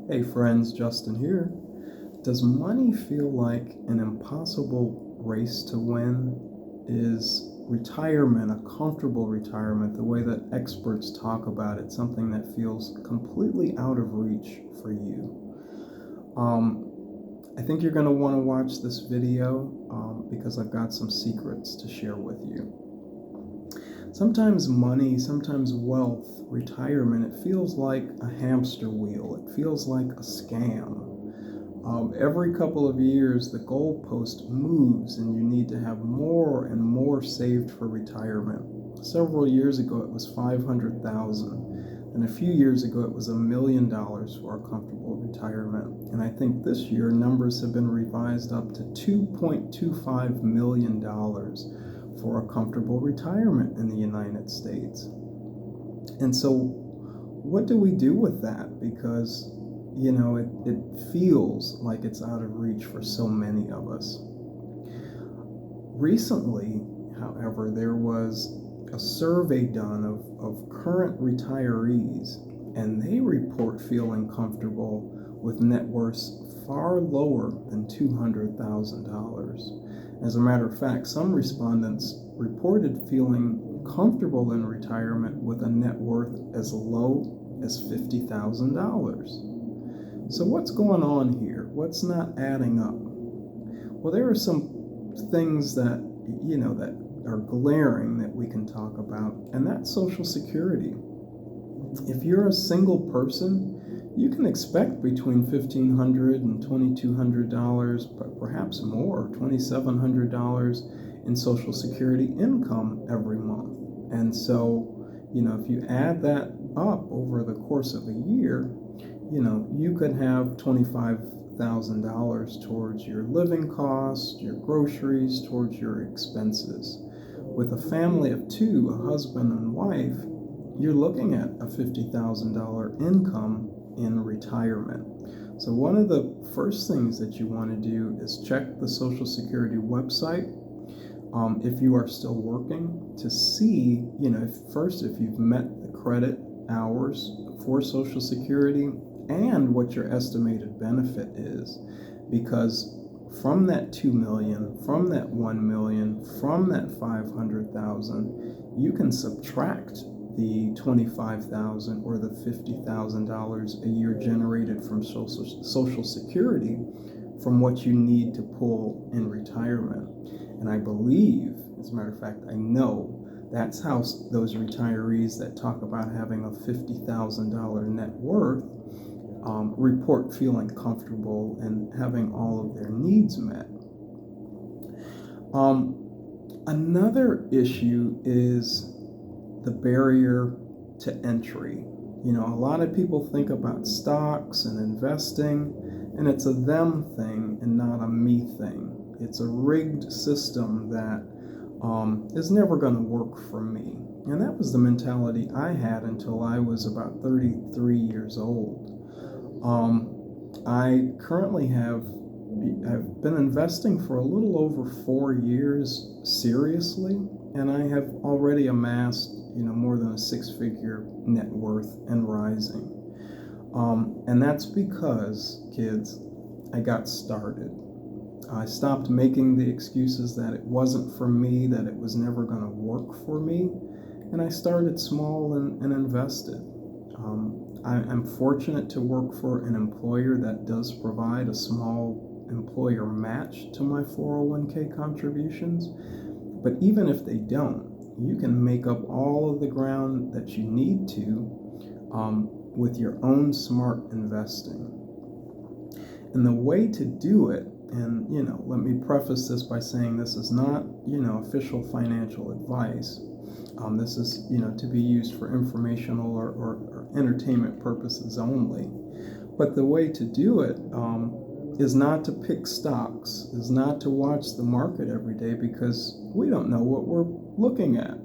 Hey friends, Justin here. Does money feel like an impossible race to win? Is retirement, a comfortable retirement, the way that experts talk about it, something that feels completely out of reach for you? I think you're going to want to watch this video because I've got some secrets to share with you. Sometimes money, sometimes wealth, retirement, it feels like a hamster wheel. It feels like a scam. Every couple of years, the goalpost moves and you need to have more and more saved for retirement. Several years ago, it was $500,000. And a few years ago, it was $1 million for a comfortable retirement. And I think this year, numbers have been revised up to $2.25 million for a comfortable retirement in the United States. And so what do we do with that? Because, it feels like it's out of reach for so many of us. Recently, however, there was a survey done of current retirees, and they report feeling comfortable with net worths far lower than $200,000. As a matter of fact, some respondents reported feeling comfortable in retirement with a net worth as low as $50,000. So what's going on here? What's not adding up? Well, there are some things that are glaring that we can talk about, and that's Social Security. If you're a single person, you can expect between $1,500 and $2,200, perhaps more, $2,700 in Social Security income every month. And so, if you add that up over the course of a year, you could have $25,000 towards your living costs, your groceries, towards your expenses. With a family of two, a husband and wife, you're looking at a $50,000 income in retirement. So one of the first things that you want to do is check the Social Security website if you are still working, to see, if you've met the credit hours for Social Security and what your estimated benefit is. Because from that 2 million, from that 1 million, from that 500,000, you can subtract the 25,000 or the $50,000 a year generated from Social Security from what you need to pull in retirement. And I believe, as a matter of fact, I know that's how those retirees that talk about having a $50,000 net worth report feeling comfortable and having all of their needs met. Another issue is the barrier to entry. A lot of people think about stocks and investing, and it's a them thing and not a me thing. It's a rigged system that is never going to work for me. And that was the mentality I had until I was about 33 years old. I currently I've been investing for a little over 4 years seriously, and I have already amassed more than a six-figure net worth and rising. And that's because, kids, I got started. I stopped making the excuses that it wasn't for me, that it was never going to work for me, and I started small and invested. I'm fortunate to work for an employer that does provide a small employer match to my 401k contributions, but even if they don't, you can make up all of the ground that you need to with your own smart investing. And the way to do it, and let me preface this by saying this is not official financial advice. This is to be used for informational or entertainment purposes only. But the way to do it is not to pick stocks, is not to watch the market every day, because we don't know what we're looking at,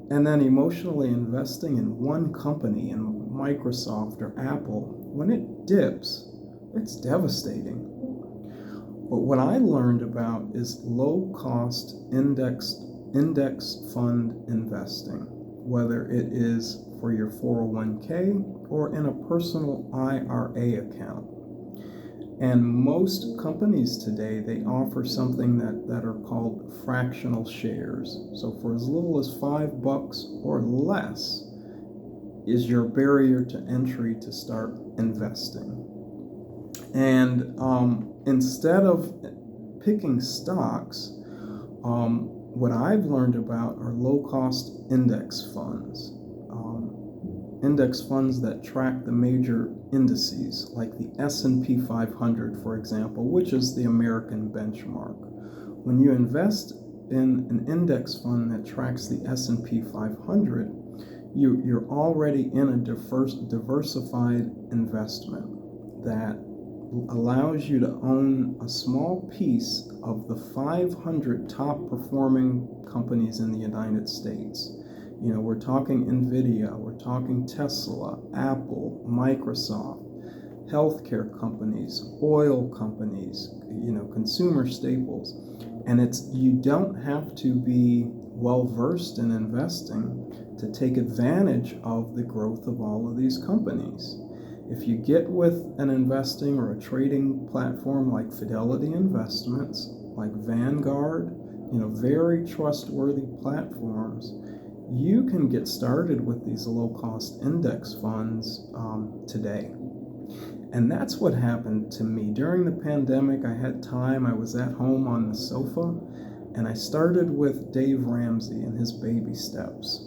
and then emotionally investing in one company, in Microsoft or Apple, when it dips, it's devastating. But what I learned about is low-cost index fund investing, whether it is for your 401k or in a personal IRA account. And most companies today, they offer something that are called fractional shares. So for as little as $5 or less is your barrier to entry to start investing. And instead of picking stocks, what I've learned about are low-cost index funds. Index funds that track the major indices, like the S&P 500, for example, which is the American benchmark. When you invest in an index fund that tracks the S&P 500, you're already in a diversified investment that allows you to own a small piece of the 500 top performing companies in the United States. We're talking NVIDIA, we're talking Tesla, Apple, Microsoft, healthcare companies, oil companies, consumer staples. And you don't have to be well versed in investing to take advantage of the growth of all of these companies. If you get with an investing or a trading platform like Fidelity Investments, like Vanguard, very trustworthy platforms, you can get started with these low-cost index funds today. And that's what happened to me. During the pandemic, I had time. I was at home on the sofa, and I started with Dave Ramsey and his baby steps.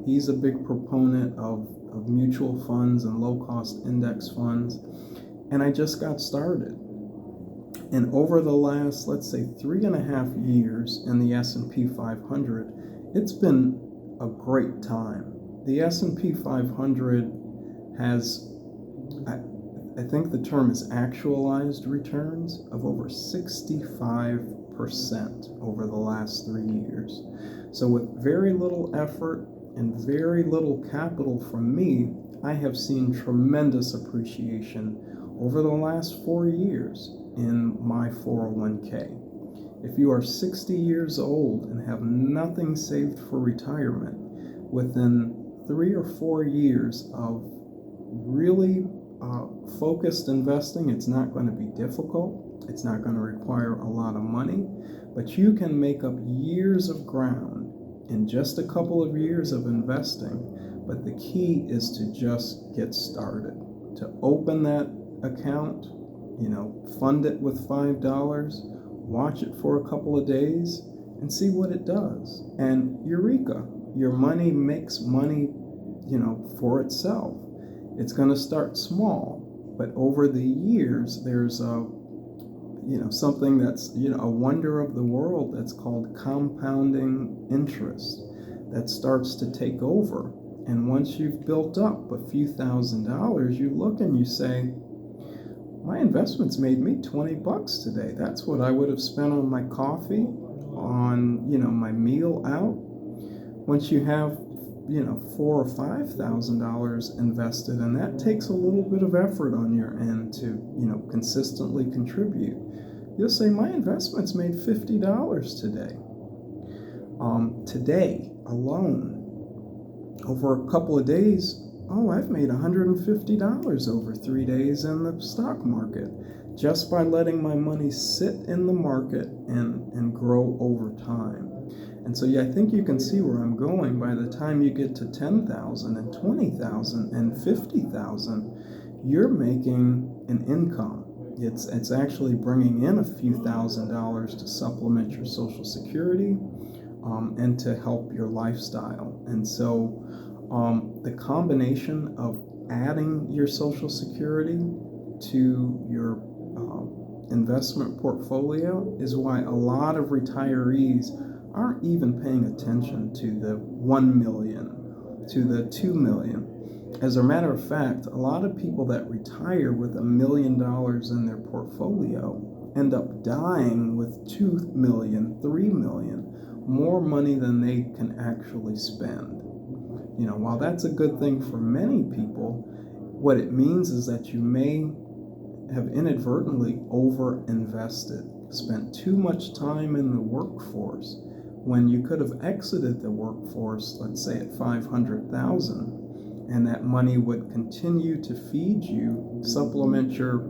He's a big proponent of mutual funds and low-cost index funds, and I just got started. And over the last, let's say, 3.5 years in the S&P 500, it's been a great time. The S&P 500 has, I think the term is actualized returns of over 65% over the last 3 years. So with very little effort and very little capital from me, I have seen tremendous appreciation over the last 4 years in my 401k. If you are 60 years old and have nothing saved for retirement, within 3 or 4 years of really focused investing, it's not going to be difficult. It's not going to require a lot of money, but you can make up years of ground in just a couple of years of investing. But the key is to just get started, to open that account, fund it with $5, watch it for a couple of days and see what it does. And eureka, your money makes money, for itself. It's going to start small, but over the years, there's something that's, a wonder of the world that's called compounding interest that starts to take over. And once you've built up a few $1,000s, you look and you say, my investments made me $20 today. That's what I would have spent on my coffee, on, my meal out. Once you have, $4,000 or $5,000 invested, and that takes a little bit of effort on your end to, consistently contribute. You'll say, my investments made $50 today. Today alone, over a couple of days, I've made $150 over 3 days in the stock market just by letting my money sit in the market and grow over time. And so, I think you can see where I'm going. By the time you get to 10,000 and 20,000 and 50,000, you're making an income. It's actually bringing in a few $1,000s to supplement your Social Security and to help your lifestyle. And so the combination of adding your Social Security to your investment portfolio is why a lot of retirees aren't even paying attention to the 1 million, to the 2 million. As a matter of fact, a lot of people that retire with $1 million in their portfolio end up dying with 2 million, 3 million, more money than they can actually spend. While that's a good thing for many people, what it means is that you may have inadvertently over-invested, spent too much time in the workforce when you could have exited the workforce, let's say at 500,000, and that money would continue to feed you, supplement your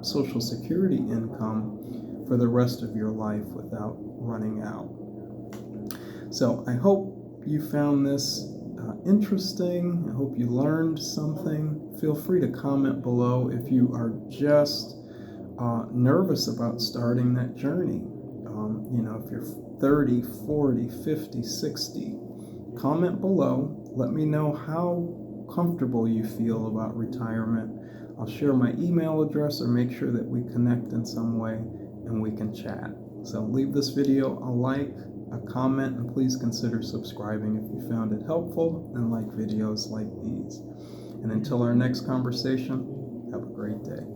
Social Security income for the rest of your life without running out. So I hope you found this interesting. I hope you learned something. Feel free to comment below if you are just nervous about starting that journey. If you're 30, 40, 50, 60, comment below. Let me know how comfortable you feel about retirement. I'll share my email address or make sure that we connect in some way and we can chat. So leave this video a like, a comment, and please consider subscribing if you found it helpful and like videos like these. And until our next conversation, have a great day.